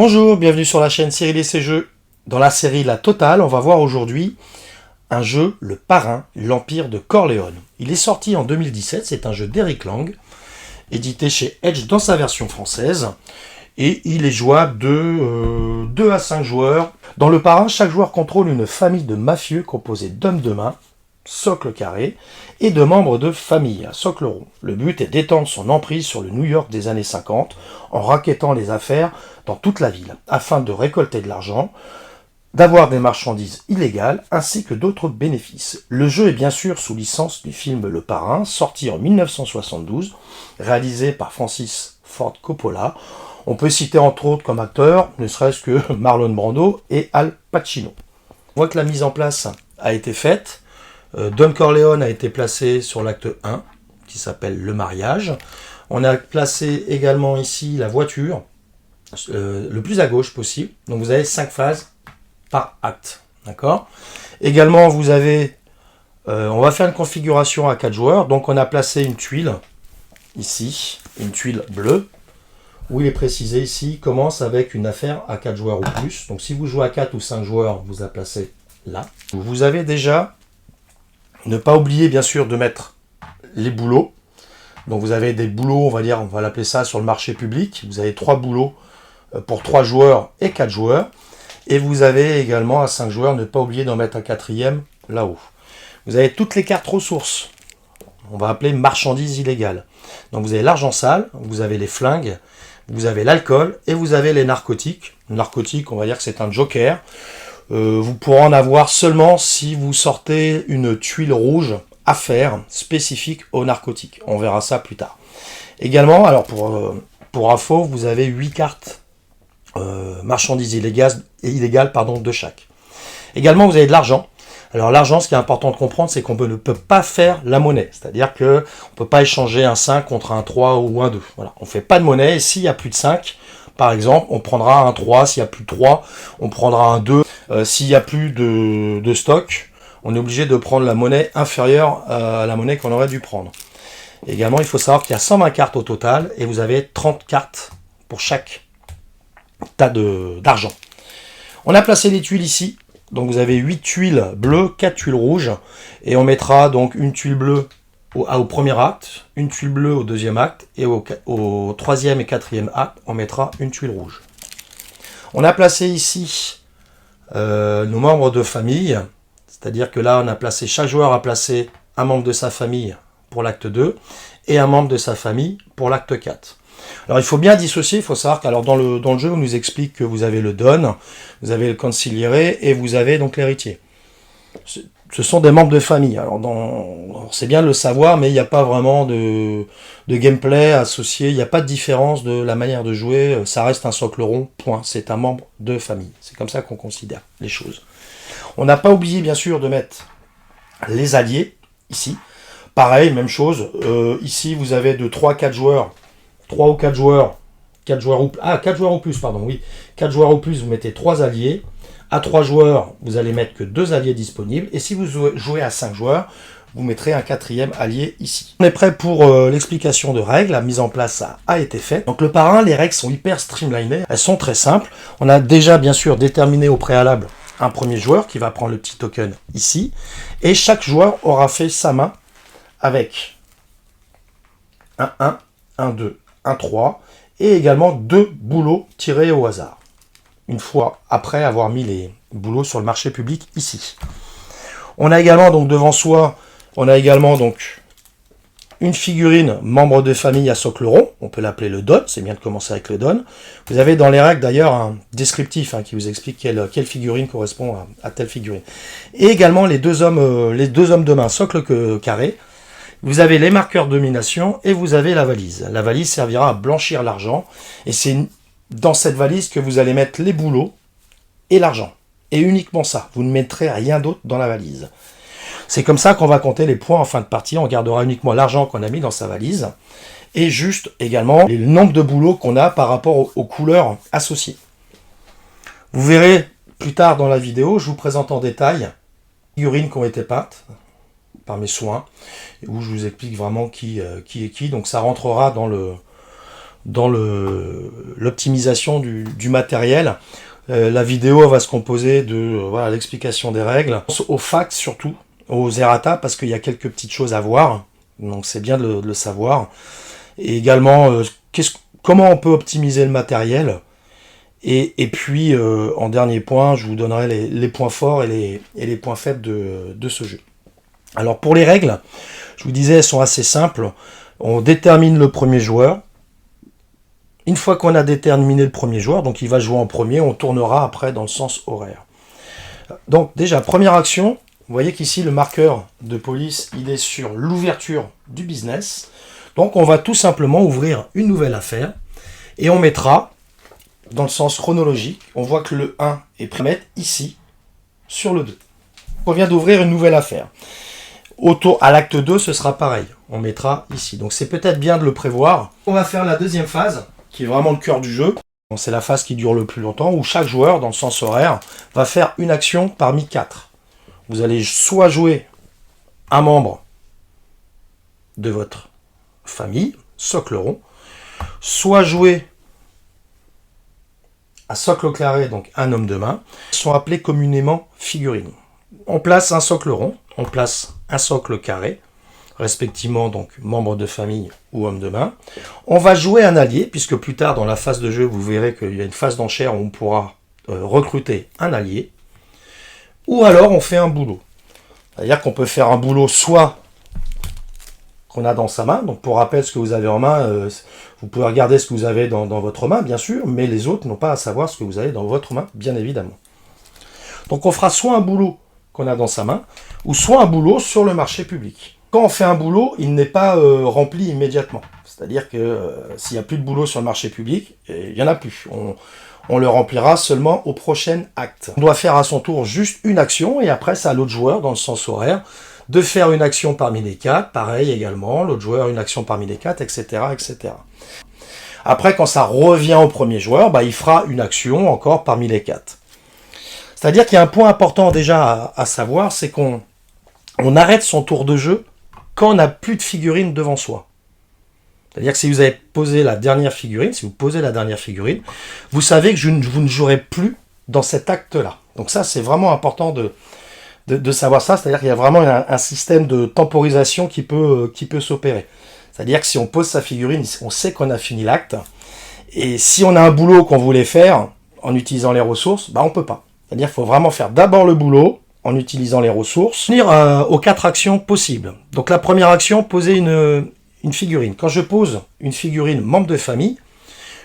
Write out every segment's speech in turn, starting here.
Bonjour, bienvenue sur la chaîne Cyril et ses jeux. Dans la série La Totale, on va voir aujourd'hui un jeu, Le Parrain, l'Empire de Corleone. Il est sorti en 2017, c'est un jeu d'Eric Lang, édité chez Edge dans sa version française. Et il est jouable de 2 à 5 joueurs. Dans Le Parrain, chaque joueur contrôle une famille de mafieux composée d'hommes de main, socle carré, et de membres de famille, à socle rond. Le but est d'étendre son emprise sur le New York des années 50 en rackettant les affaires dans toute la ville, afin de récolter de l'argent, d'avoir des marchandises illégales, ainsi que d'autres bénéfices. Le jeu est bien sûr sous licence du film Le Parrain, sorti en 1972, réalisé par Francis Ford Coppola. On peut citer entre autres comme acteurs, ne serait-ce que Marlon Brando et Al Pacino. On voit que la mise en place a été faite. Don Corleone a été placé sur l'acte 1, qui s'appelle Le Mariage. On a placé également ici la voiture, le plus à gauche possible. Donc vous avez 5 phases par acte. D'accord ? Également, vous avez, on va faire une configuration à 4 joueurs. Donc on a placé une tuile, ici, une tuile bleue, où il est précisé ici, commence avec une affaire à 4 joueurs ou plus. Donc si vous jouez à 4 ou 5 joueurs, vous la placez là. Vous avez déjà... Ne pas oublier bien sûr de mettre les boulots. Donc vous avez des boulots, on va l'appeler ça sur le marché public. Vous avez 3 boulots pour 3 joueurs et 4 joueurs. Et vous avez également à 5 joueurs, ne pas oublier d'en mettre un 4e là-haut. Vous avez toutes les cartes ressources. On va appeler marchandises illégales. Donc vous avez l'argent sale, vous avez les flingues, vous avez l'alcool et vous avez les narcotiques. Narcotiques, on va dire que c'est un joker. Vous pourrez en avoir seulement si vous sortez une tuile rouge à faire spécifique aux narcotiques. On verra ça plus tard. Également, alors pour info, vous avez 8 cartes marchandises illégales de chaque. Également, vous avez de l'argent. Alors l'argent, ce qui est important de comprendre, c'est qu'on ne peut pas faire la monnaie. C'est-à-dire qu'on ne peut pas échanger un 5 contre un 3 ou un 2. Voilà. On ne fait pas de monnaie et s'il y a plus de 5, par exemple, on prendra un 3, s'il y a plus de 3, on prendra un 2. S'il n'y a plus de stock, on est obligé de prendre la monnaie inférieure à la monnaie qu'on aurait dû prendre. Également, il faut savoir qu'il y a 120 cartes au total et vous avez 30 cartes pour chaque tas d'argent. On a placé les tuiles ici. Donc vous avez 8 tuiles bleues, 4 tuiles rouges. Et on mettra donc une tuile bleue au premier acte, une tuile bleue au deuxième acte, et au troisième et quatrième acte, on mettra une tuile rouge. On a placé ici nos membres de famille, c'est-à-dire que là, on a placé, chaque joueur a placé un membre de sa famille pour l'acte 2, et un membre de sa famille pour l'acte 4. Alors il faut bien dissocier, il faut savoir que dans le jeu, on nous explique que vous avez le don, vous avez le consigliere, et vous avez donc l'héritier. Ce sont des membres de famille. Alors c'est bien de le savoir, mais il n'y a pas vraiment de gameplay associé, il n'y a pas de différence de la manière de jouer, ça reste un socle rond, point. C'est un membre de famille. C'est comme ça qu'on considère les choses. On n'a pas oublié, bien sûr, de mettre les alliés, ici. Pareil, même chose. Ici, vous avez de 3 à 4 joueurs, 3 ou 4 joueurs, 4 joueurs ou plus, pardon, oui. 4 joueurs ou plus, vous mettez 3 alliés. À 3 joueurs, vous allez mettre que 2 alliés disponibles. Et si vous jouez à 5 joueurs, vous mettrez un 4e allié ici. On est prêt pour l'explication de règles. La mise en place a été faite. Donc le parrain, les règles sont hyper streamlinées. Elles sont très simples. On a déjà bien sûr déterminé au préalable un premier joueur qui va prendre le petit token ici. Et chaque joueur aura fait sa main avec un 1, un 2, un 3. Et également 2 boulots tirés au hasard. Une fois après avoir mis les boulots sur le marché public ici. On a également donc devant soi, une figurine membre de famille à socle rond, on peut l'appeler le Don, c'est bien de commencer avec le Don. Vous avez dans les règles d'ailleurs un descriptif qui vous explique quelle figurine correspond à telle figurine. Et également les deux hommes de main socle carré. Vous avez les marqueurs de domination et vous avez la valise. La valise servira à blanchir l'argent et c'est dans cette valise que vous allez mettre les boulots et l'argent. Et uniquement ça. Vous ne mettrez rien d'autre dans la valise. C'est comme ça qu'on va compter les points en fin de partie. On gardera uniquement l'argent qu'on a mis dans sa valise. Et juste également le nombre de boulots qu'on a par rapport aux couleurs associées. Vous verrez plus tard dans la vidéo, je vous présente en détail les figurines qui ont été peintes par mes soins. Où je vous explique vraiment qui est qui. Donc ça rentrera dans dans l'optimisation du matériel. La vidéo va se composer de voilà, l'explication des règles, aux facts surtout, aux errata, parce qu'il y a quelques petites choses à voir, donc c'est bien de le savoir. Et également, comment on peut optimiser le matériel. Et puis, en dernier point, je vous donnerai les points forts et les points faibles de ce jeu. Alors pour les règles, je vous disais, elles sont assez simples. On détermine le premier joueur. Une fois qu'on a déterminé le premier joueur, donc il va jouer en premier, on tournera après dans le sens horaire. Donc déjà, première action, vous voyez qu'ici le marqueur de police, il est sur l'ouverture du business. Donc on va tout simplement ouvrir une nouvelle affaire et on mettra dans le sens chronologique, on voit que le 1 est prêt à mettre ici sur le 2. On vient d'ouvrir une nouvelle affaire. À l'acte 2, ce sera pareil. On mettra ici. Donc c'est peut-être bien de le prévoir. On va faire la deuxième phase, qui est vraiment le cœur du jeu. C'est la phase qui dure le plus longtemps, où chaque joueur, dans le sens horaire, va faire une action parmi 4. Vous allez soit jouer un membre de votre famille, socle rond, soit jouer à socle au carré, donc un homme de main, sont appelés communément figurines. On place un socle rond, on place un socle carré, respectivement donc membre de famille ou homme de main. On va jouer un allié, puisque plus tard dans la phase de jeu, vous verrez qu'il y a une phase d'enchère où on pourra recruter un allié. Ou alors on fait un boulot. C'est-à-dire qu'on peut faire un boulot soit qu'on a dans sa main, donc pour rappel ce que vous avez en main, vous pouvez regarder ce que vous avez dans votre main, bien sûr, mais les autres n'ont pas à savoir ce que vous avez dans votre main, bien évidemment. Donc on fera soit un boulot qu'on a dans sa main, ou soit un boulot sur le marché public. Quand on fait un boulot, il n'est pas rempli immédiatement. C'est-à-dire que s'il n'y a plus de boulot sur le marché public, il n'y en a plus. On le remplira seulement au prochain acte. On doit faire à son tour juste une action, et après c'est à l'autre joueur, dans le sens horaire, de faire une action parmi les 4, pareil également, l'autre joueur une action parmi les 4, etc., etc. Après, quand ça revient au premier joueur, il fera une action encore parmi les 4. C'est-à-dire qu'il y a un point important déjà à savoir, c'est qu'on arrête son tour de jeu quand on n'a plus de figurines devant soi. C'est-à-dire que si vous avez posé la dernière figurine, si vous posez la dernière figurine, vous savez que vous ne jouerez plus dans cet acte-là. Donc ça, c'est vraiment important de savoir ça. C'est-à-dire qu'il y a vraiment un système de temporisation qui peut s'opérer. C'est-à-dire que si on pose sa figurine, on sait qu'on a fini l'acte. Et si on a un boulot qu'on voulait faire en utilisant les ressources, on ne peut pas. C'est-à-dire qu'il faut vraiment faire d'abord le boulot en utilisant les ressources, venir aux 4 actions possibles. Donc la première action, poser une figurine. Quand je pose une figurine membre de famille,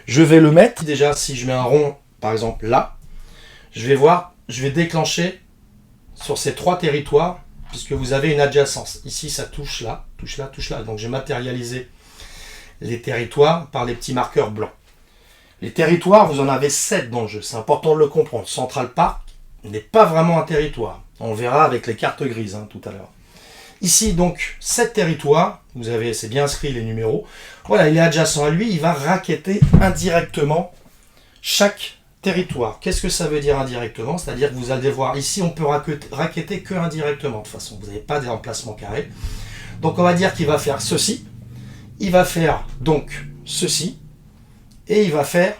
je vais le mettre, déjà si je mets un rond, par exemple là, je vais déclencher sur ces 3 territoires, puisque vous avez une adjacence. Ici, ça touche là, touche là, touche là. Donc j'ai matérialisé les territoires par les petits marqueurs blancs. Les territoires, vous en avez 7 dans le jeu. C'est important de le comprendre. Central Park n'est pas vraiment un territoire. On verra avec les cartes grises tout à l'heure. Ici, donc, 7 territoires. Vous avez, c'est bien inscrit les numéros. Voilà, il est adjacent à lui. Il va racketter indirectement chaque territoire. Qu'est-ce que ça veut dire indirectement? C'est-à-dire que vous allez voir, ici, on peut racketter que indirectement. De toute façon, vous n'avez pas des emplacements carrés. Donc, on va dire qu'il va faire ceci. Il va faire, donc, ceci. Et il va faire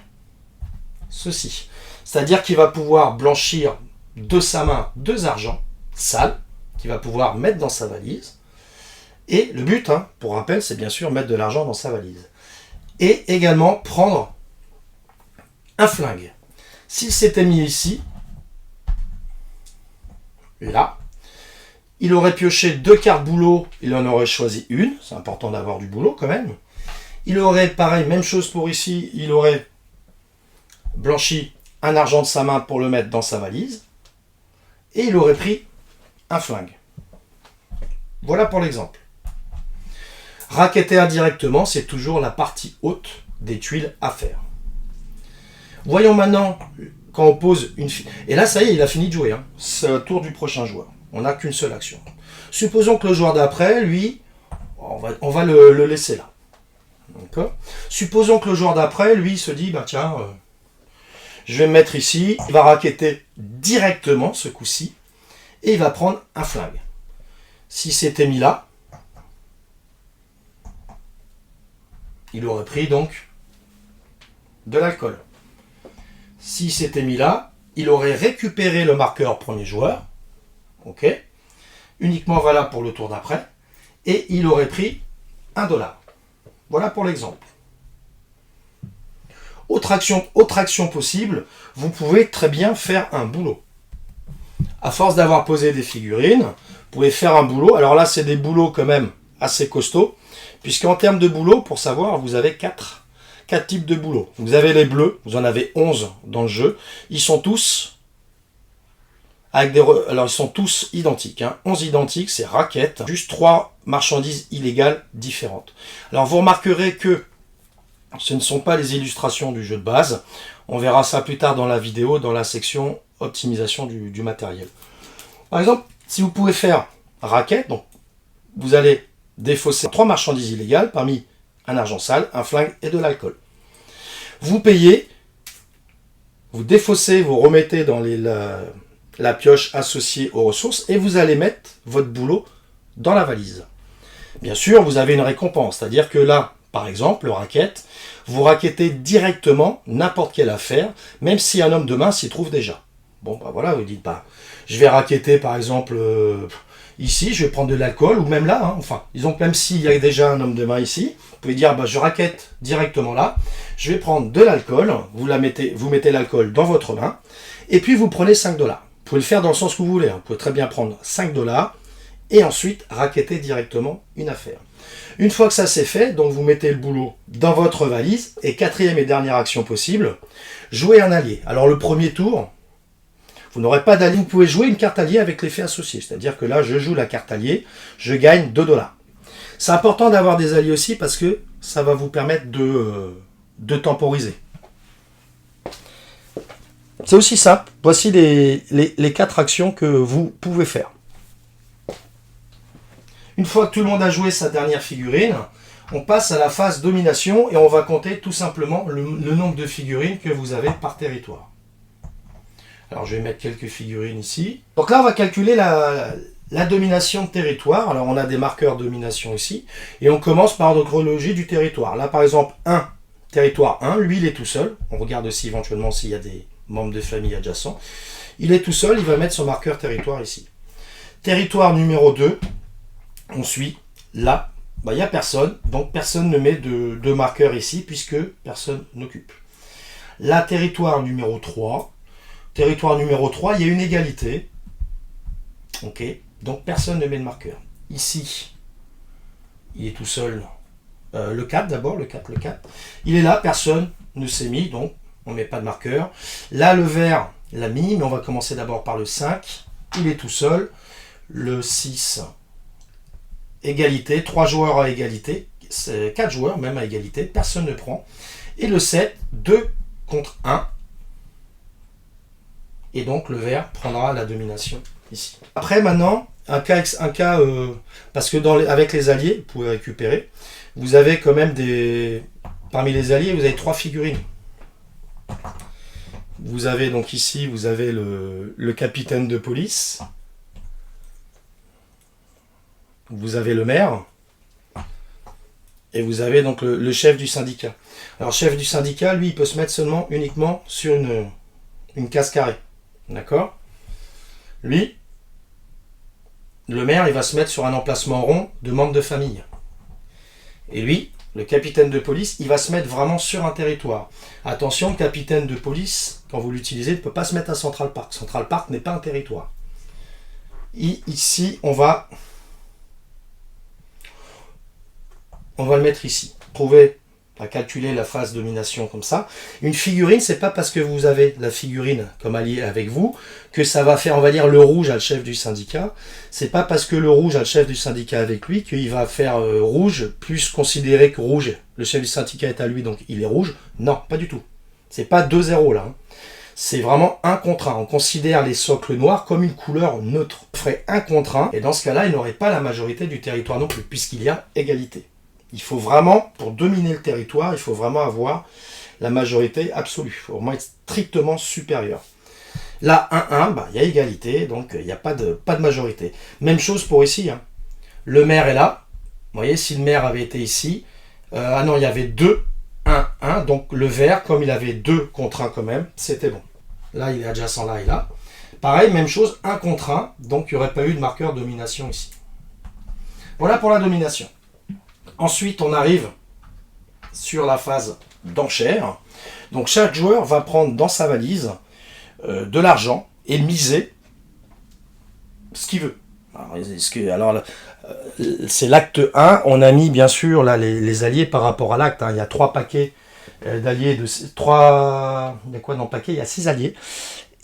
ceci. C'est-à-dire qu'il va pouvoir blanchir de sa main 2 argents sales, qu'il va pouvoir mettre dans sa valise. Et le but, pour rappel, c'est bien sûr mettre de l'argent dans sa valise. Et également prendre un flingue. S'il s'était mis ici, là, il aurait pioché 2 cartes boulot, il en aurait choisi une. C'est important d'avoir du boulot quand même. Il aurait, pareil, même chose pour ici, il aurait blanchi un argent de sa main pour le mettre dans sa valise. Et il aurait pris un flingue. Voilà pour l'exemple. Racketter indirectement, c'est toujours la partie haute des tuiles à faire. Voyons maintenant, quand on pose une... Et là, ça y est, il a fini de jouer. C'est le tour du prochain joueur. On n'a qu'une seule action. Supposons que le joueur d'après, lui, on va le laisser là. Supposons que le joueur d'après, lui, se dit, tiens, je vais me mettre ici, il va racketter directement ce coup-ci, et il va prendre un flingue. Si c'était mis là, il aurait pris donc de l'alcool. S'il s'était mis là, il aurait récupéré le marqueur premier joueur, ok, uniquement valable pour le tour d'après, et il aurait pris $1. Voilà pour l'exemple. Autre action possible, vous pouvez très bien faire un boulot. À force d'avoir posé des figurines, vous pouvez faire un boulot. Alors là, c'est des boulots quand même assez costauds, puisqu'en termes de boulot, pour savoir, vous avez 4 types de boulots. Vous avez les bleus, vous en avez 11 dans le jeu. Ils sont tous alors ils sont tous identiques. 11 identiques, c'est raquettes. Juste 3 marchandises illégales différentes. Alors vous remarquerez que ce ne sont pas les illustrations du jeu de base. On verra ça plus tard dans la vidéo, dans la section optimisation du matériel. Par exemple, si vous pouvez faire raquette, donc vous allez défausser 3 marchandises illégales parmi un argent sale, un flingue et de l'alcool. Vous payez, vous défaussez, vous remettez dans la pioche associée aux ressources et vous allez mettre votre boulot dans la valise. Bien sûr, vous avez une récompense, c'est-à-dire que là, par exemple, le racket, vous raquettez directement n'importe quelle affaire, même si un homme de main s'y trouve déjà. Bon, bah voilà, vous dites, bah, je vais raqueter par exemple ici, je vais prendre de l'alcool, ou même là, enfin, disons que même s'il y a déjà un homme de main ici, vous pouvez dire, bah, je raquette directement là, je vais prendre de l'alcool, vous mettez l'alcool dans votre main, et puis vous prenez $5. Vous pouvez le faire dans le sens que vous voulez, vous pouvez très bien prendre $5 et ensuite raqueter directement une affaire. Une fois que ça c'est fait, donc vous mettez le boulot dans votre valise, et quatrième et dernière action possible, jouer un allié. Alors le premier tour, vous n'aurez pas d'allié, vous pouvez jouer une carte alliée avec l'effet associé, c'est-à-dire que là je joue la carte alliée, je gagne $2. C'est important d'avoir des alliés aussi parce que ça va vous permettre de temporiser. C'est aussi simple, voici les 4 actions que vous pouvez faire. Une fois que tout le monde a joué sa dernière figurine, on passe à la phase domination et on va compter tout simplement le nombre de figurines que vous avez par territoire. Alors je vais mettre quelques figurines ici. Donc là on va calculer la domination de territoire. Alors on a des marqueurs domination ici. Et on commence par ordre chronologique du territoire. Là par exemple territoire 1, lui il est tout seul. On regarde aussi éventuellement s'il y a des membres de famille adjacents. Il est tout seul, il va mettre son marqueur territoire ici. Territoire numéro 2. On suit, là, il n'y a personne, donc personne ne met de marqueur ici, puisque personne n'occupe. Là, territoire numéro 3, il y a une égalité, ok, donc personne ne met de marqueur. Ici, il est tout seul, le 4 d'abord, le 4, il est là, personne ne s'est mis, donc on ne met pas de marqueur. Là, le vert l'a mis, mais on va commencer d'abord par le 5, il est tout seul, le 6, égalité, 3 joueurs à égalité, 4 joueurs même à égalité, personne ne prend. Et le 7, 2 contre 1. Et donc le vert prendra la domination ici. Après maintenant, parce que avec les alliés, vous pouvez récupérer, vous avez quand même parmi les alliés, vous avez 3 figurines. Vous avez donc ici, vous avez le capitaine de police. Vous avez le maire et vous avez donc le chef du syndicat. Alors chef du syndicat, lui, il peut se mettre uniquement sur une case carrée. D'accord? Lui, le maire, il va se mettre sur un emplacement rond de membre de famille. Et lui, le capitaine de police, il va se mettre vraiment sur un territoire. Attention, le capitaine de police, quand vous l'utilisez, ne peut pas se mettre à Central Park. Central Park n'est pas un territoire. Et ici, on va le mettre ici. Trouver à calculer la phase domination comme ça. Une figurine, c'est pas parce que vous avez la figurine comme allié avec vous que ça va faire, on va dire, le rouge à le chef du syndicat. C'est pas parce que le rouge a le chef du syndicat avec lui qu'il va faire rouge plus considéré que rouge. Le chef du syndicat est à lui, donc il est rouge. Non, pas du tout. C'est pas 2-0 là. C'est vraiment 1 contre 1. On considère les socles noirs comme une couleur neutre. On ferait 1 contre 1, et dans ce cas-là, il n'aurait pas la majorité du territoire non plus, puisqu'il y a égalité. Il faut vraiment, pour dominer le territoire, il faut vraiment avoir la majorité absolue. Il faut vraiment être strictement supérieur. Là, 1-1, il y a égalité, donc il n'y a pas de majorité. Même chose pour ici. Le maire est là. Vous voyez, si le maire avait été ici, il y avait 2 1, 1. Donc le vert, comme il avait 2 contre 1 quand même, c'était bon. Là, il est adjacent là et là. Pareil, même chose, 1 contre 1. Donc il n'y aurait pas eu de marqueur domination ici. Voilà pour la domination. Ensuite, on arrive sur la phase d'enchère. Donc chaque joueur va prendre dans sa valise de l'argent et miser ce qu'il veut. Alors, c'est l'acte 1. On a mis bien sûr là les alliés par rapport à l'acte. Il y a 3 paquets d'alliés. Il y a quoi dans le paquet? Il y a 6 alliés.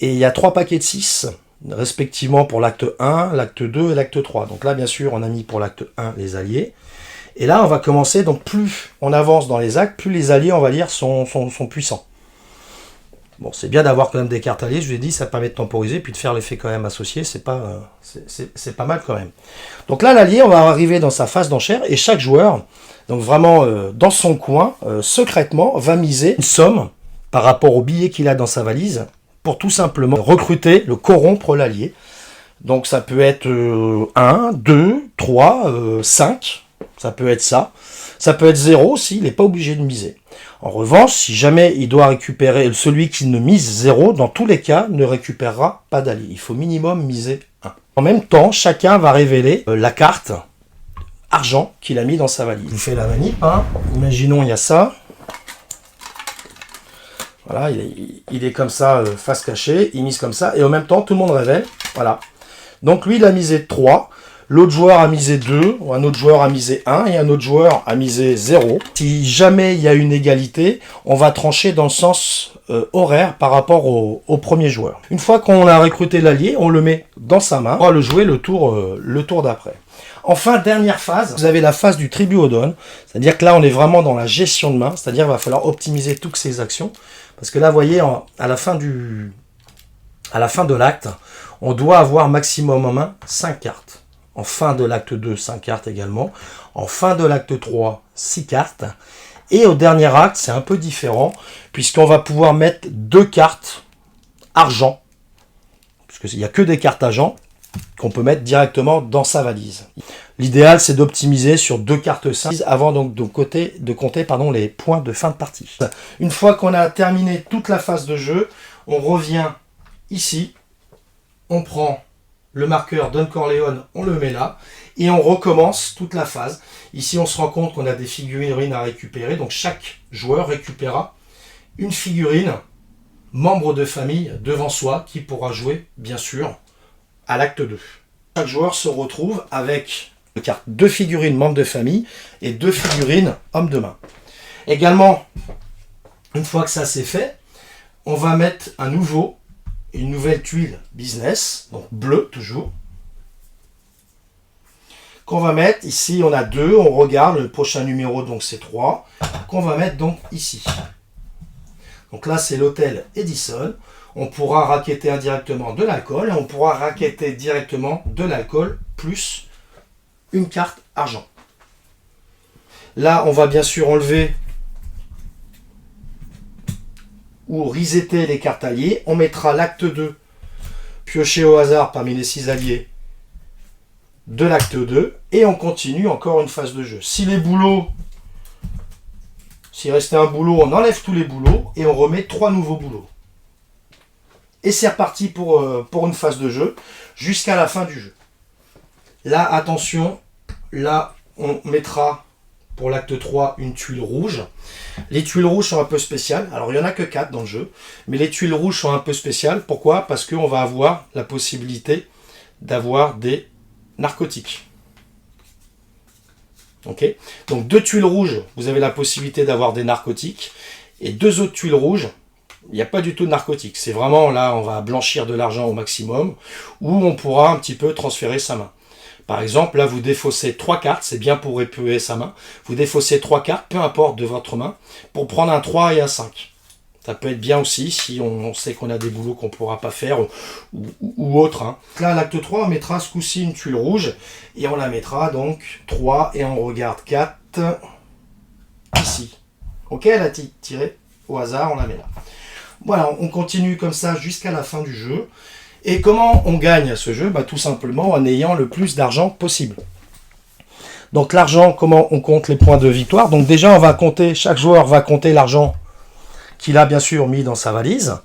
Et il y a 3 paquets de 6, respectivement pour l'acte 1, l'acte 2 et l'acte 3. Donc là, bien sûr, on a mis pour l'acte 1 les alliés. Et là, on va commencer. Donc plus on avance dans les actes, plus les alliés, on va dire, sont puissants. Bon, c'est bien d'avoir quand même des cartes alliées, je vous ai dit, ça permet de temporiser, puis de faire l'effet quand même associé, c'est pas mal quand même. Donc là, l'allié, on va arriver dans sa phase d'enchère, et chaque joueur, donc vraiment dans son coin, secrètement, va miser une somme par rapport au billet qu'il a dans sa valise, pour tout simplement recruter, le corrompre l'allié. Donc ça peut être 1, 2, 3, 5, ça peut être ça. Ça peut être 0 aussi, il n'est pas obligé de miser. En revanche, si jamais il doit récupérer, celui qui ne mise 0, dans tous les cas, ne récupérera pas d'allié. Il faut minimum miser 1. En même temps, chacun va révéler la carte argent qu'il a mis dans sa valise. Je vous fais la manip. Imaginons, il y a ça. Voilà, il est comme ça, face cachée, il mise comme ça, et en même temps, tout le monde révèle. Voilà. Donc lui, il a misé 3. L'autre joueur a misé 2, un autre joueur a misé 1 et un autre joueur a misé 0. Si jamais il y a une égalité, on va trancher dans le sens horaire par rapport au premier joueur. Une fois qu'on a recruté l'allié, on le met dans sa main. On va le jouer le tour d'après. Enfin, dernière phase, vous avez la phase du tribut Odon. C'est-à-dire que là, on est vraiment dans la gestion de main. C'est-à-dire qu'il va falloir optimiser toutes ces actions. Parce que là, vous voyez, à la fin de l'acte, on doit avoir maximum en main 5 cartes. En fin de l'acte 2, 5 cartes également. En fin de l'acte 3, 6 cartes. Et au dernier acte, c'est un peu différent, puisqu'on va pouvoir mettre 2 cartes argent. Puisqu'il n'y a que des cartes argent qu'on peut mettre directement dans sa valise. L'idéal, c'est d'optimiser sur 2 cartes 5 avant donc de compter les points de fin de partie. Une fois qu'on a terminé toute la phase de jeu, on revient ici, on prend le marqueur Don Corleone, on le met là, et on recommence toute la phase. Ici, on se rend compte qu'on a des figurines à récupérer, donc chaque joueur récupérera une figurine, membre de famille, devant soi, qui pourra jouer, bien sûr, à l'acte 2. Chaque joueur se retrouve avec 2 figurines membres de famille et 2 figurines hommes de main. Également, une fois que ça c'est fait, on va mettre une nouvelle tuile business, donc bleu toujours, qu'on va mettre ici. On a 2, on regarde le prochain numéro, donc c'est 3, qu'on va mettre donc ici. Donc là c'est l'hôtel Edison. On pourra racketter indirectement de l'alcool et on pourra racketter directement de l'alcool plus une carte argent. Là on va bien sûr enlever ou resetter les cartes alliées. On mettra l'acte 2 pioché au hasard parmi les 6 alliés de l'acte 2 et on continue encore une phase de jeu. Si les boulots, s'il restait un boulot, on enlève tous les boulots et on remet 3 nouveaux boulots. Et c'est reparti pour une phase de jeu jusqu'à la fin du jeu. Là, attention, là on mettra pour l'acte 3 une tuile rouge. Les tuiles rouges sont un peu spéciales. Alors il n'y en a que 4 dans le jeu, mais les tuiles rouges sont un peu spéciales. Pourquoi? Parce qu'on va avoir la possibilité d'avoir des narcotiques. Ok. Donc 2 tuiles rouges, vous avez la possibilité d'avoir des narcotiques. Et 2 autres tuiles rouges, il n'y a pas du tout de narcotiques. C'est vraiment là, on va blanchir de l'argent au maximum, où on pourra un petit peu transférer sa main. Par exemple, là, vous défaussez 3 cartes, c'est bien pour épurer sa main. Vous défaussez 3 cartes, peu importe de votre main, pour prendre un 3 et un 5. Ça peut être bien aussi si on sait qu'on a des boulots qu'on ne pourra pas faire ou autre. Hein. Là, à l'acte 3, on mettra ce coup-ci une tuile rouge et on la mettra donc 3 et on regarde 4 ici. Ok, elle a tiré au hasard, on la met là. Voilà, on continue comme ça jusqu'à la fin du jeu. Et comment on gagne à ce jeu? Tout simplement en ayant le plus d'argent possible. Donc l'argent, comment on compte les points de victoire? Donc déjà, on va compter, chaque joueur va compter l'argent qu'il a bien sûr mis dans sa valise.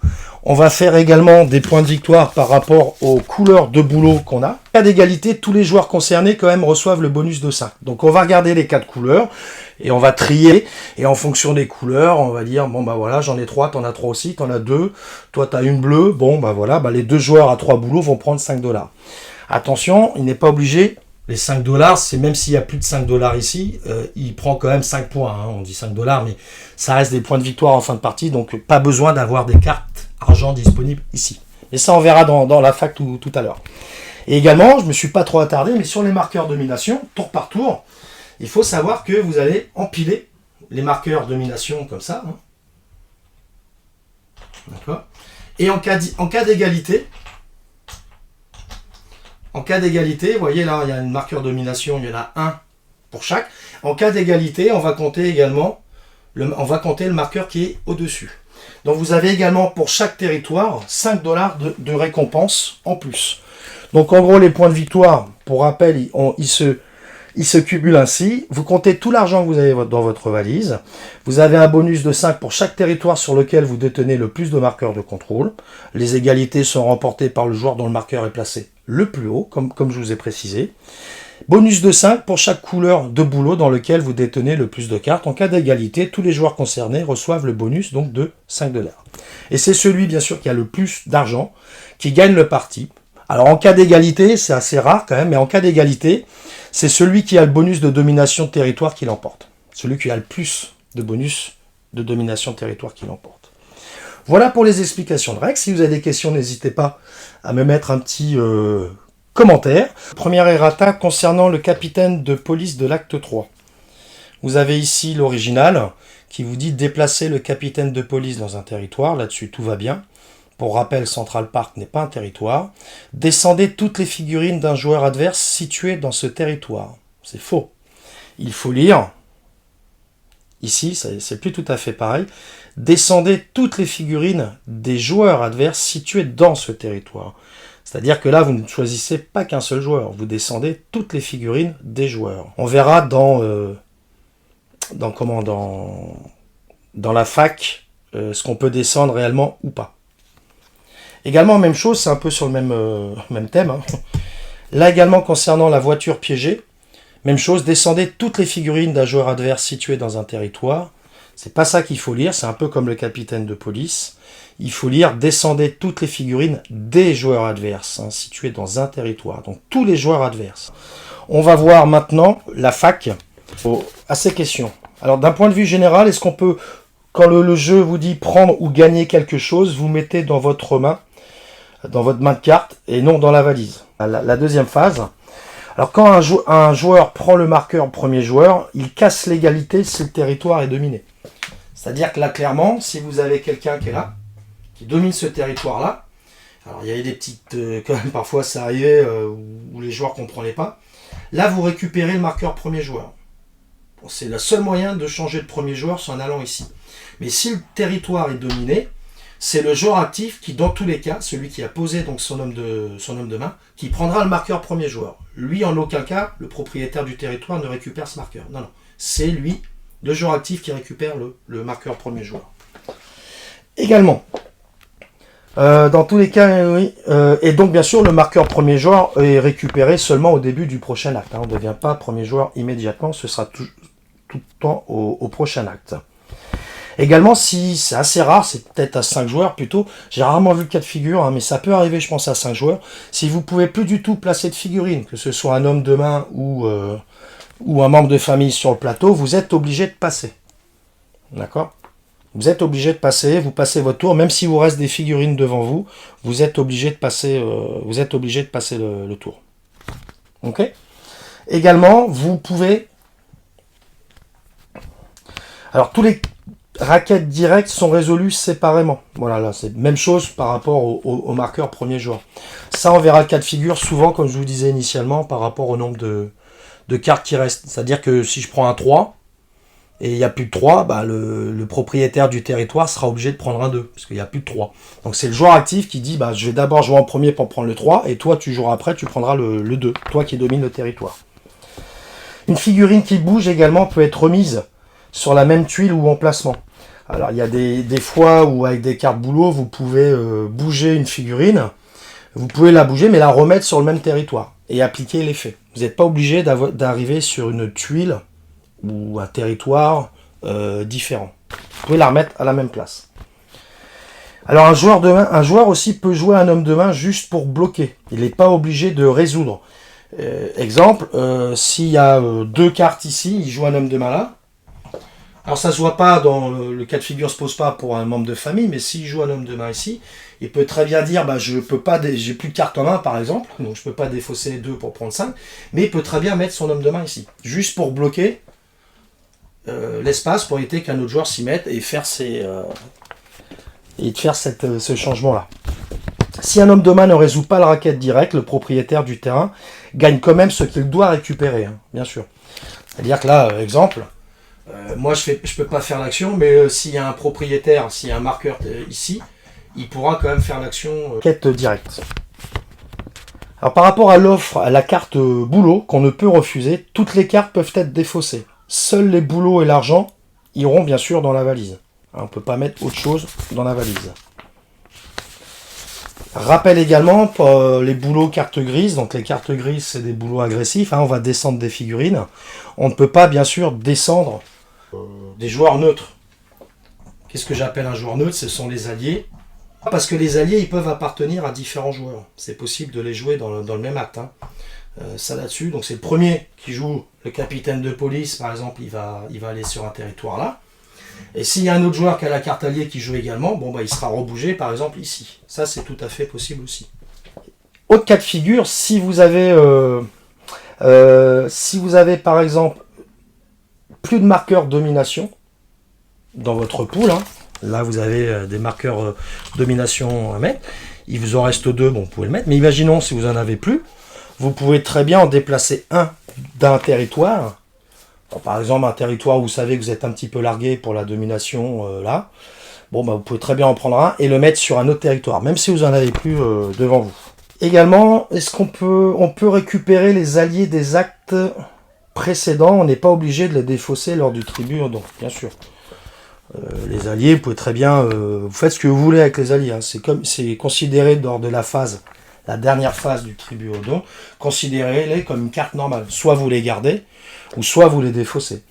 On va faire également des points de victoire par rapport aux couleurs de boulot qu'on a. En cas d'égalité, tous les joueurs concernés quand même reçoivent le bonus de 5. Donc on va regarder les 4 couleurs et on va trier. Et en fonction des couleurs, on va dire, bon bah voilà, j'en ai 3, t'en as 3 aussi, t'en as 2. Toi t'as une bleue, bon bah voilà, bah les 2 joueurs à 3 boulots vont prendre 5 $. Attention, il n'est pas obligé. Les 5 $, c'est même s'il y a plus de 5 $ ici, il prend quand même 5 points. Hein. On dit 5 $, mais ça reste des points de victoire en fin de partie, donc pas besoin d'avoir des cartes argent disponibles ici. Et ça, on verra dans la fac tout à l'heure. Et également, je ne me suis pas trop attardé, mais sur les marqueurs domination, tour par tour, il faut savoir que vous allez empiler les marqueurs domination comme ça. Hein. D'accord. Et en cas d'égalité, vous voyez là, il y a une marqueur domination, il y en a un pour chaque. En cas d'égalité, on va compter également, le marqueur qui est au-dessus. Donc vous avez également pour chaque territoire 5 $ de récompense en plus. Donc en gros, les points de victoire, pour rappel, ils se cumulent ainsi. Vous comptez tout l'argent que vous avez dans votre valise. Vous avez un bonus de 5 pour chaque territoire sur lequel vous détenez le plus de marqueurs de contrôle. Les égalités sont remportées par le joueur dont le marqueur est placé le plus haut, comme je vous ai précisé. Bonus de 5 pour chaque couleur de boulot dans lequel vous détenez le plus de cartes. En cas d'égalité, tous les joueurs concernés reçoivent le bonus donc de 5 $. Et c'est celui, bien sûr, qui a le plus d'argent qui gagne le parti. Alors en cas d'égalité, c'est assez rare quand même, mais en cas d'égalité, c'est celui qui a le bonus de domination de territoire qui l'emporte. Celui qui a le plus de bonus de domination de territoire qui l'emporte. Voilà pour les explications de règles. Si vous avez des questions, n'hésitez pas à me mettre un petit commentaire. Première errata concernant le capitaine de police de l'acte 3. Vous avez ici l'original qui vous dit déplacer le capitaine de police dans un territoire. Là-dessus, tout va bien. Pour rappel, Central Park n'est pas un territoire. Descendez toutes les figurines d'un joueur adverse situé dans ce territoire. C'est faux. Il faut lire. Ici, c'est plus tout à fait pareil. Descendez toutes les figurines des joueurs adverses situés dans ce territoire. C'est-à-dire que là, vous ne choisissez pas qu'un seul joueur. Vous descendez toutes les figurines des joueurs. On verra dans la fac ce qu'on peut descendre réellement ou pas. Également, même chose, c'est un peu sur le même thème. Hein. Là également, concernant la voiture piégée, même chose, descendez toutes les figurines d'un joueur adverse situé dans un territoire. C'est pas ça qu'il faut lire, c'est un peu comme le capitaine de police. Il faut lire descendez toutes les figurines des joueurs adverses, hein, situés dans un territoire. Donc tous les joueurs adverses. On va voir maintenant la fac à ces questions. Alors d'un point de vue général, est-ce qu'on peut, quand le jeu vous dit prendre ou gagner quelque chose, vous mettez dans votre main de carte et non dans la valise. La deuxième phase. Alors quand un joueur prend le marqueur premier joueur, il casse l'égalité si le territoire est dominé. C'est-à-dire que là, clairement, si vous avez quelqu'un qui est là, qui domine ce territoire-là, alors il y avait des petites... quand même, parfois, ça arrivait où les joueurs ne comprenaient pas. Là, vous récupérez le marqueur premier joueur. Bon, c'est le seul moyen de changer de premier joueur, c'est en allant ici. Mais si le territoire est dominé, c'est le joueur actif qui, dans tous les cas, celui qui a posé donc son homme de main, qui prendra le marqueur premier joueur. Lui, en aucun cas, le propriétaire du territoire ne récupère ce marqueur. Non, non. C'est lui, le joueur actif, qui récupère le marqueur premier joueur. Également, dans tous les cas, oui. Et donc, bien sûr, le marqueur premier joueur est récupéré seulement au début du prochain acte. Hein. On ne devient pas premier joueur immédiatement, ce sera tout le temps au prochain acte. Également, si c'est assez rare, c'est peut-être à 5 joueurs plutôt, j'ai rarement vu le cas de figure, hein, mais ça peut arriver, je pense, à 5 joueurs. Si vous ne pouvez plus du tout placer de figurines, que ce soit un homme de main ou un membre de famille sur le plateau, vous êtes obligé de passer. D'accord ? Vous êtes obligé de passer, vous passez votre tour, même si vous reste des figurines devant vous, vous êtes obligé de passer, le tour. Ok ? Également, vous pouvez... Alors, tous les raquettes directes sont résolues séparément. Voilà, là, c'est la même chose par rapport au marqueur premier joueur. Ça, on verra le cas de figure souvent, comme je vous disais initialement, par rapport au nombre de cartes qui restent. C'est-à-dire que si je prends un 3, et il n'y a plus de 3, bah, le propriétaire du territoire sera obligé de prendre un 2, parce qu'il n'y a plus de 3. Donc c'est le joueur actif qui dit, bah, je vais d'abord jouer en premier pour prendre le 3, et toi tu joueras après, tu prendras le 2, toi qui domine le territoire. Une figurine qui bouge également peut être remise sur la même tuile ou emplacement. Alors il y a des fois où avec des cartes boulot, vous pouvez bouger une figurine, vous pouvez la bouger mais la remettre sur le même territoire et appliquer l'effet. Vous n'êtes pas obligé d'arriver sur une tuile ou un territoire différent. Vous pouvez la remettre à la même place. Alors un joueur aussi peut jouer un homme de main juste pour bloquer. Il n'est pas obligé de résoudre. Exemple, s'il y a deux cartes ici, il joue un homme de main là. Alors ça se voit pas, dans le cas de figure se pose pas pour un membre de famille, mais s'il joue un homme de main ici, il peut très bien dire bah, je peux pas, j'ai plus de cartes en main par exemple, donc je peux pas défausser 2 pour prendre 5, mais il peut très bien mettre son homme de main ici, juste pour bloquer l'espace pour éviter qu'un autre joueur s'y mette et faire ce changement-là. Si un homme de main ne résout pas la raquette directe, le propriétaire du terrain gagne quand même ce qu'il doit récupérer, hein, bien sûr. C'est-à-dire que là, exemple, moi je peux pas faire l'action, mais s'il y a un propriétaire, s'il y a un marqueur ici, il pourra quand même faire l'action raquette directe. Alors par rapport à l'offre, à la carte boulot qu'on ne peut refuser, toutes les cartes peuvent être défaussées. Seuls les boulots et l'argent iront bien sûr dans la valise. On ne peut pas mettre autre chose dans la valise. Rappel également pour les boulots cartes grises. Donc les cartes grises, c'est des boulots agressifs. Hein, on va descendre des figurines. On ne peut pas bien sûr descendre des joueurs neutres. Qu'est-ce que j'appelle un joueur neutre? Ce sont les alliés. Parce que les alliés, ils peuvent appartenir à différents joueurs. C'est possible de les jouer dans le même acte. Hein. Ça là-dessus. Donc c'est le premier qui joue le capitaine de police, par exemple, il va aller sur un territoire là. Et s'il y a un autre joueur qui a la carte alliée qui joue également, bon bah il sera rebougé par exemple ici. Ça c'est tout à fait possible aussi. Autre cas de figure, si vous avez par exemple plus de marqueurs domination dans votre pool, hein, là vous avez des marqueurs domination à mettre, il vous en reste 2, bon vous pouvez le mettre, mais imaginons si vous en avez plus, vous pouvez très bien en déplacer un d'un territoire. Par exemple, un territoire où vous savez que vous êtes un petit peu largué pour la domination, là, bon, bah, vous pouvez très bien en prendre un et le mettre sur un autre territoire, même si vous n'en avez plus devant vous. Également, est-ce qu'on peut récupérer les alliés des actes précédents? On n'est pas obligé de les défausser lors du tribut, donc bien sûr. Les alliés, vous pouvez très bien, vous faites ce que vous voulez avec les alliés. Hein. C'est considéré lors de la phase, la dernière phase du tribut au don, considérez-les comme une carte normale. Soit vous les gardez, ou soit vous les défaussez.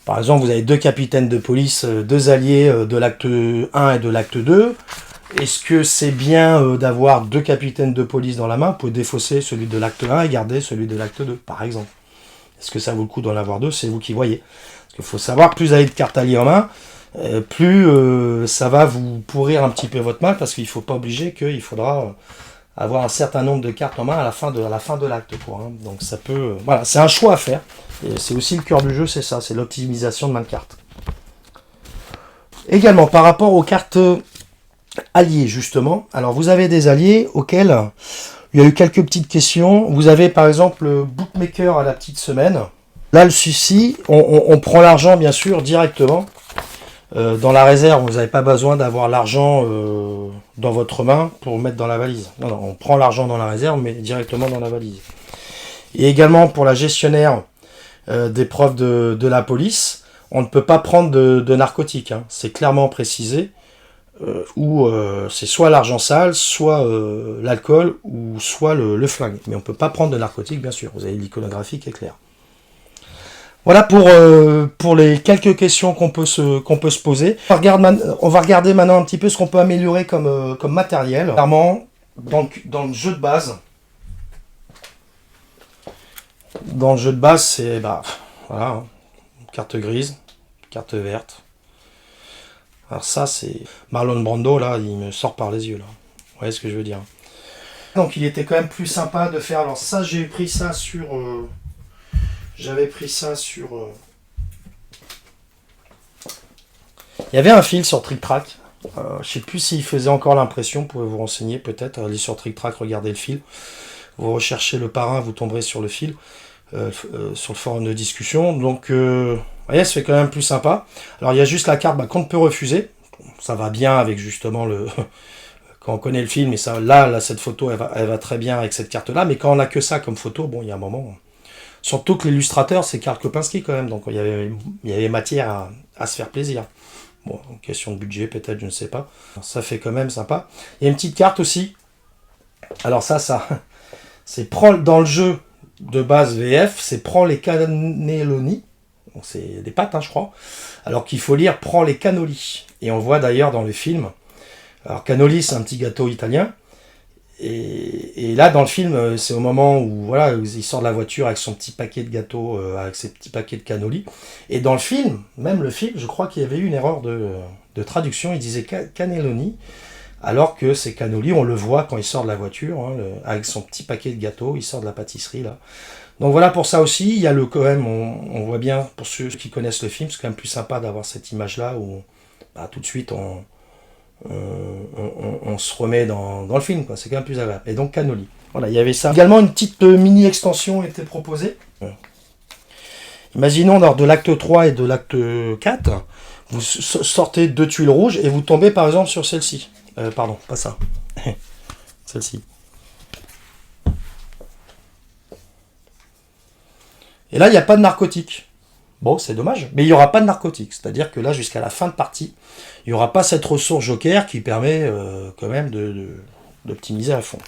Par exemple, vous avez 2 capitaines de police, 2 alliés de l'acte 1 et de l'acte 2. Est-ce que c'est bien d'avoir 2 capitaines de police dans la main? Vous pouvez défausser celui de l'acte 1 et garder celui de l'acte 2, par exemple. Est-ce que ça vaut le coup d'en avoir 2? C'est vous qui voyez. Parce qu'il faut savoir que plus vous avez de cartes alliées en main, plus ça va vous pourrir un petit peu votre main, parce qu'il ne faut pas obliger qu'il faudra avoir un certain nombre de cartes en main à la fin de l'acte. Hein. Donc ça peut... voilà, c'est un choix à faire. Et c'est aussi le cœur du jeu, c'est ça, c'est l'optimisation de main de cartes. Également, par rapport aux cartes alliées, justement, alors vous avez des alliés auxquels il y a eu quelques petites questions. Vous avez par exemple le bookmaker à la petite semaine. Là, le souci, on prend l'argent, bien sûr, directement. Dans la réserve, vous n'avez pas besoin d'avoir l'argent dans votre main pour mettre dans la valise. Non, non, on prend l'argent dans la réserve, mais directement dans la valise. Et également pour la gestionnaire des preuves de la police, on ne peut pas prendre de narcotiques. Hein. C'est clairement précisé, où c'est soit l'argent sale, soit l'alcool, ou soit le flingue. Mais on ne peut pas prendre de narcotiques, bien sûr. Vous avez l'iconographie qui est claire. Voilà pour les quelques questions qu'on peut se poser. On va regarder maintenant un petit peu ce qu'on peut améliorer comme matériel. Clairement, dans le jeu de base, c'est voilà, hein, carte grise, carte verte. Alors ça, c'est Marlon Brando, là, il me sort par les yeux, là. Vous voyez ce que je veux dire. Donc il était quand même plus sympa de faire... Alors ça, j'ai pris ça sur... J'avais pris ça sur... Il y avait un fil sur Trick Track. Je ne sais plus s'il faisait encore l'impression. Vous pouvez vous renseigner peut-être. Allez sur Trick Track, regardez le fil. Vous recherchez le parrain, vous tomberez sur le fil. Sur le forum de discussion. Donc, vous voyez, ça fait quand même plus sympa. Alors, il y a juste la carte qu'on ne peut refuser. Ça va bien avec justement le... quand on connaît le film. Et ça, là cette photo, elle va très bien avec cette carte-là. Mais quand on n'a que ça comme photo, bon, il y a un moment... Surtout que l'illustrateur, c'est Karl Kopinski quand même, donc il y avait matière à se faire plaisir. Bon, question de budget peut-être, je ne sais pas. Ça fait quand même sympa. Il y a une petite carte aussi. Alors ça, c'est dans le jeu de base VF, c'est prends les cannelloni. Donc c'est des pâtes, hein, je crois. Alors qu'il faut lire prends les cannoli. Et on voit d'ailleurs dans le film. Alors cannoli, c'est un petit gâteau italien. Et là, dans le film, c'est au moment où voilà, il sort de la voiture avec son petit paquet de gâteaux, avec ses petits paquets de cannoli. Et dans le film, même le film, je crois qu'il y avait eu une erreur de traduction. Il disait cannelloni, alors que c'est cannoli. On le voit quand il sort de la voiture, hein, avec son petit paquet de gâteaux. Il sort de la pâtisserie là. Donc voilà pour ça aussi. Il y a quand même, on voit bien pour ceux qui connaissent le film, c'est quand même plus sympa d'avoir cette image là où bah, tout de suite on se remet dans le film, quoi. C'est quand même plus agréable. Et donc cannoli. Voilà, il y avait ça. Également une petite mini extension était proposée. Imaginons lors de l'acte 3 et de l'acte 4, vous sortez 2 tuiles rouges et vous tombez par exemple sur celle-ci. Pardon, pas ça. Celle-ci. Et là, il n'y a pas de narcotique. Bon, c'est dommage, mais il n'y aura pas de narcotique. C'est-à-dire que là, jusqu'à la fin de partie, il n'y aura pas cette ressource joker qui permet quand même d'optimiser à fond.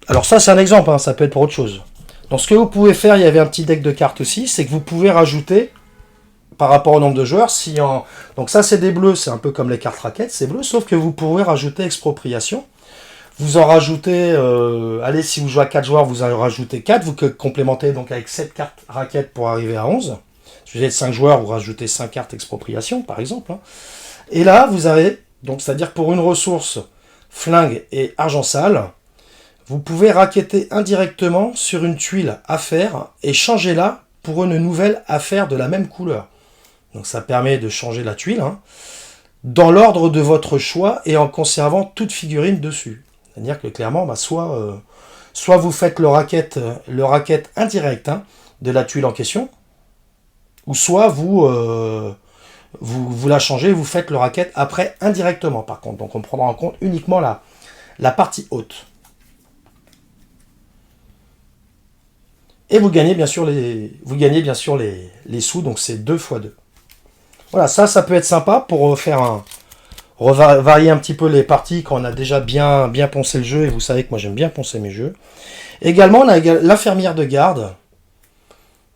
Alors ça, c'est un exemple, hein, ça peut être pour autre chose. Donc ce que vous pouvez faire, il y avait un petit deck de cartes aussi, c'est que vous pouvez rajouter, par rapport au nombre de joueurs, donc ça c'est des bleus, c'est un peu comme les cartes raquettes, c'est bleu, sauf que vous pouvez rajouter expropriation. Vous en rajoutez, allez, si vous jouez à 4 joueurs, vous en rajoutez 4, vous complémentez donc avec 7 cartes raquettes pour arriver à 11. Si vous êtes 5 joueurs, vous rajoutez 5 cartes expropriation, par exemple. Hein. Et là, vous avez, donc c'est-à-dire pour une ressource flingue et argent sale, vous pouvez raqueter indirectement sur une tuile affaire et changer là pour une nouvelle affaire de la même couleur. Donc ça permet de changer la tuile, hein, dans l'ordre de votre choix et en conservant toute figurine dessus. C'est-à-dire que clairement, bah, soit vous faites le racket indirect, hein, de la tuile en question, ou soit vous la changez, vous faites le racket après indirectement par contre. Donc on prendra en compte uniquement la partie haute. Et vous gagnez bien sûr les sous, donc c'est 2 x 2. Voilà, ça peut être sympa pour varier un petit peu les parties quand on a déjà bien poncé le jeu, et vous savez que moi j'aime bien poncer mes jeux. Également, on a l'infirmière de garde.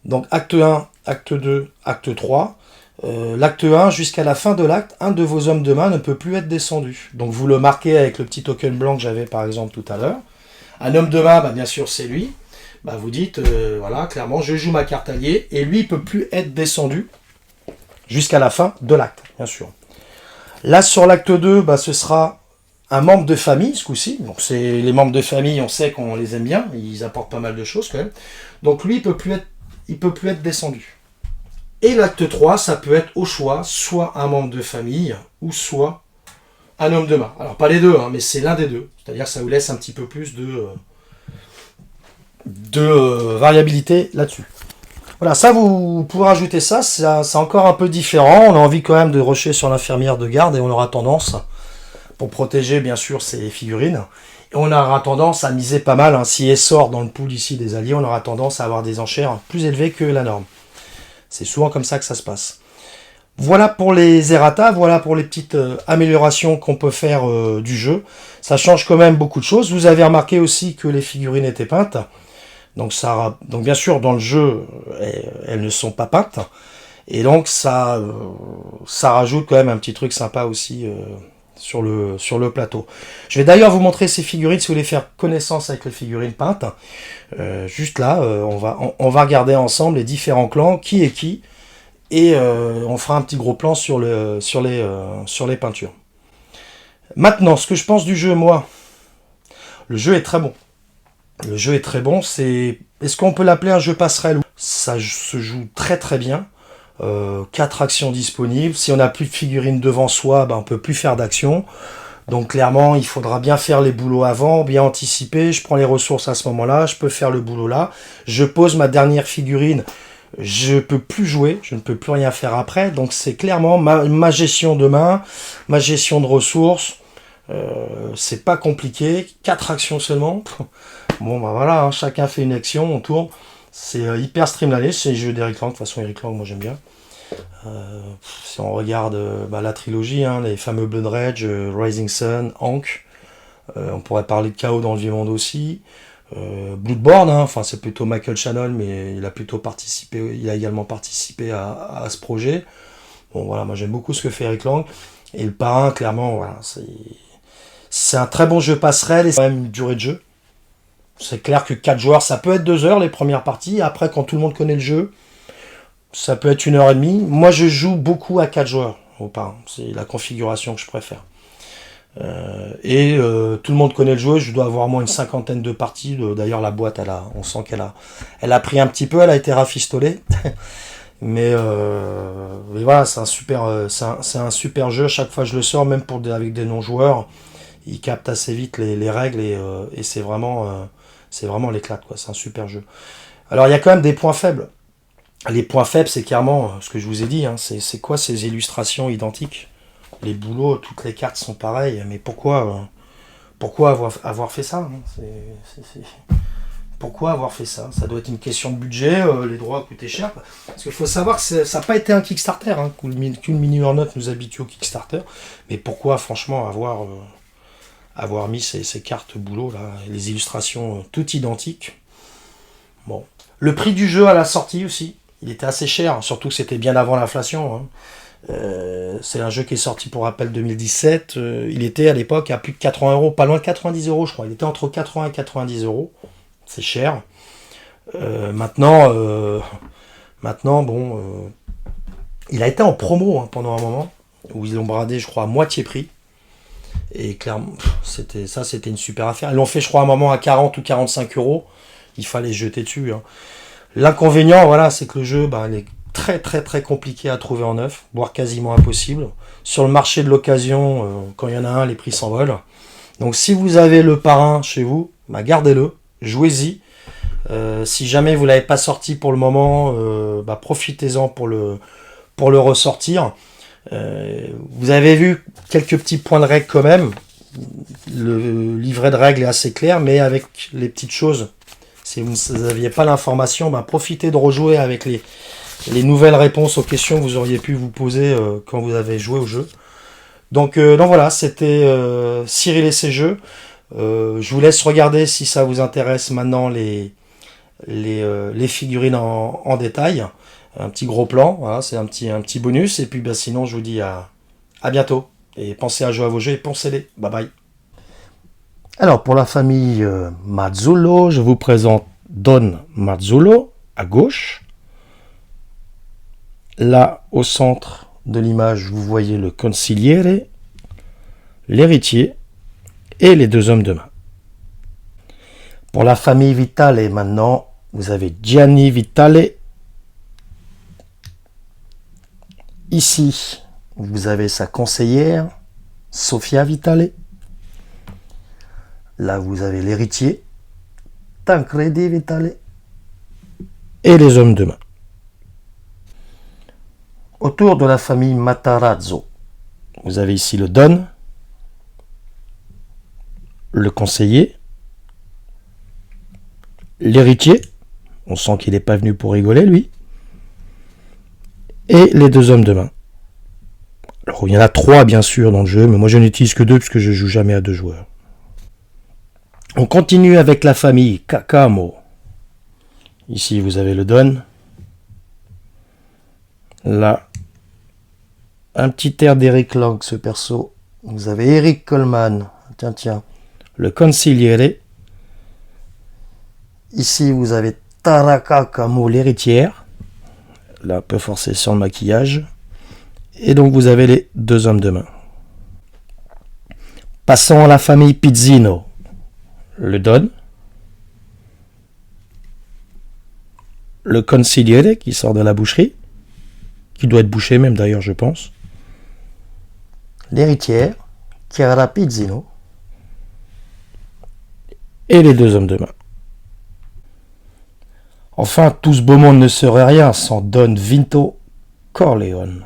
Donc acte 1, acte 2, acte 3. L'acte 1, jusqu'à la fin de l'acte, un de vos hommes de main ne peut plus être descendu. Donc vous le marquez avec le petit token blanc que j'avais par exemple tout à l'heure. Un homme de main, bah, bien sûr c'est lui. Bah, vous dites, voilà, clairement, je joue ma carte alliée, et lui, il ne peut plus être descendu jusqu'à la fin de l'acte, bien sûr. Là, sur l'acte 2, bah, ce sera un membre de famille, ce coup-ci. Donc, c'est les membres de famille, on sait qu'on les aime bien, ils apportent pas mal de choses quand même. Donc, lui, il peut plus être descendu. Et l'acte 3, ça peut être au choix, soit un membre de famille, ou soit un homme de main. Alors, pas les deux, hein, mais c'est l'un des deux. C'est-à-dire que ça vous laisse un petit peu plus de variabilité là-dessus. Voilà, ça vous pouvez rajouter ça, c'est encore un peu différent. On a envie quand même de rusher sur l'infirmière de garde et on aura tendance, pour protéger bien sûr ces figurines, et on aura tendance à miser pas mal, hein. Si elle sort dans le pool ici des alliés, on aura tendance à avoir des enchères plus élevées que la norme. C'est souvent comme ça que ça se passe. Voilà pour les errata, voilà pour les petites améliorations qu'on peut faire du jeu. Ça change quand même beaucoup de choses. Vous avez remarqué aussi que les figurines étaient peintes. Donc bien sûr, dans le jeu, elles ne sont pas peintes. Et donc, ça rajoute quand même un petit truc sympa aussi sur le plateau. Je vais d'ailleurs vous montrer ces figurines si vous voulez faire connaissance avec les figurines peintes. Juste là, on va regarder ensemble les différents clans, qui est qui. Et on fera un petit gros plan sur les peintures. Maintenant, ce que je pense du jeu, moi, le jeu est très bon. Le jeu est très bon, est-ce qu'on peut l'appeler un jeu passerelle? Ça se joue très très bien. 4 actions disponibles. Si on n'a plus de figurines devant soi, ben on peut plus faire d'action. Donc clairement, il faudra bien faire les boulots avant, bien anticiper. Je prends les ressources à ce moment-là, je peux faire le boulot là. Je pose ma dernière figurine, je peux plus jouer, je ne peux plus rien faire après. Donc c'est clairement ma gestion de main, ma gestion de ressources. C'est pas compliqué, 4 actions seulement. Bon bah voilà, hein, chacun fait une action, on tourne. C'est hyper streamliné, c'est les jeux d'Eric Lang. De toute façon, Eric Lang, moi j'aime bien. Si on regarde la trilogie, hein, les fameux Blood Rage, Rising Sun, Hank, on pourrait parler de Chaos dans le Vieux Monde aussi. Bloodborne, hein, enfin c'est plutôt Michael Shannon, mais il a plutôt participé, il a également participé à ce projet. Bon voilà, moi j'aime beaucoup ce que fait Eric Lang. Et le Parrain, clairement, voilà, c'est un très bon jeu passerelle et c'est quand même une durée de jeu. C'est clair que 4 joueurs, ça peut être 2 heures les premières parties. Après, quand tout le monde connaît le jeu, ça peut être 1 heure et demie. Moi, je joue beaucoup à 4 joueurs au Parrain. C'est la configuration que je préfère. Tout le monde connaît le jeu. Je dois avoir au moins une cinquantaine de parties. D'ailleurs, la boîte, on sent elle a pris un petit peu. Elle a été rafistolée. Mais voilà, c'est un super jeu. Chaque fois que je le sors, même avec des non-joueurs, il capte assez vite les règles et c'est vraiment l'éclate, quoi. C'est un super jeu. Alors il y a quand même des points faibles. Les points faibles, c'est clairement ce que je vous ai dit. Hein, c'est quoi ces illustrations identiques? Les boulots, toutes les cartes sont pareilles. Mais pourquoi avoir fait ça, hein? Pourquoi avoir fait ça? Ça doit être une question de budget, les droits coûtaient cher. Parce qu'il faut savoir que ça n'a pas été un Kickstarter, hein, qu'une mini-note nous habitue au Kickstarter. Mais pourquoi, franchement, avoir mis ces cartes boulot, là, les illustrations toutes identiques? Bon. Le prix du jeu à la sortie aussi, il était assez cher, surtout que c'était bien avant l'inflation. Hein. C'est un jeu qui est sorti pour rappel 2017. Il était à l'époque à plus de 80 euros, pas loin de 90 euros, je crois. Il était entre 80 et 90 euros. C'est cher. Maintenant, bon, il a été en promo hein, pendant un moment où ils l'ont bradé, je crois, à moitié prix. Et clairement, c'était une super affaire. Ils l'ont fait, je crois, à un moment à 40 ou 45 euros. Il fallait se jeter dessus. Hein. L'inconvénient, voilà, c'est que le jeu, il est très très très compliqué à trouver en neuf, voire quasiment impossible. Sur le marché de l'occasion, quand il y en a un, les prix s'envolent. Donc si vous avez le Parrain chez vous, gardez-le, jouez-y. Si jamais vous l'avez pas sorti pour le moment, profitez-en pour le ressortir. Vous avez vu quelques petits points de règle quand même. Le livret de règles est assez clair, mais avec les petites choses. Si vous n'aviez pas l'information, profitez de rejouer avec les nouvelles réponses aux questions que vous auriez pu vous poser quand vous avez joué au jeu. Donc voilà, c'était Cyril et ses jeux. Je vous laisse regarder si ça vous intéresse maintenant les figurines en détail. Un petit gros plan, voilà, c'est un petit bonus. Et puis sinon, je vous dis à bientôt. Et pensez à jouer à vos jeux et poncez-les. Bye bye. Alors pour la famille Mazzullo, je vous présente Don Mazzullo à gauche. Là, au centre de l'image, vous voyez le consigliere, l'héritier et les 2 hommes de main. Pour la famille Vitale, maintenant, vous avez Gianni Vitale. Ici, vous avez sa conseillère, Sofia Vitale. Là, vous avez l'héritier, Tancredi Vitale. Et les hommes de main. Autour de la famille Matarazzo, vous avez ici le Don, le conseiller, l'héritier, on sent qu'il n'est pas venu pour rigoler lui, et les 2 hommes de main. Alors il y en a 3 bien sûr dans le jeu, mais moi je n'utilise que 2 puisque je joue jamais à 2 joueurs. On continue avec la famille Kakamo. Ici vous avez le Don. Là, un petit air d'Eric Lang, ce perso. Vous avez Eric Coleman. Tiens. Le consigliere. Ici, vous avez Taraka Kamo, l'héritière. Là, un peu forcé sur le maquillage. Et donc, vous avez les 2 hommes de main. Passons à la famille Pizzino. Le Don. Le consigliere qui sort de la boucherie. Qui doit être bouché même d'ailleurs, je pense. L'héritière, Chiara Pizzino. Et les 2 hommes de main. Enfin, tout ce beau monde ne serait rien sans Don Vito Corleone.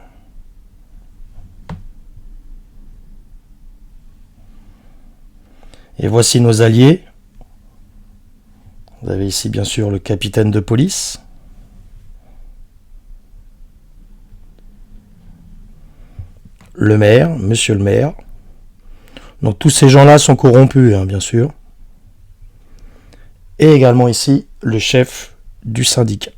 Et voici nos alliés. Vous avez ici bien sûr le capitaine de police. Le maire, monsieur le maire. Donc tous ces gens-là sont corrompus, hein, bien sûr. Et également ici, le chef du syndicat.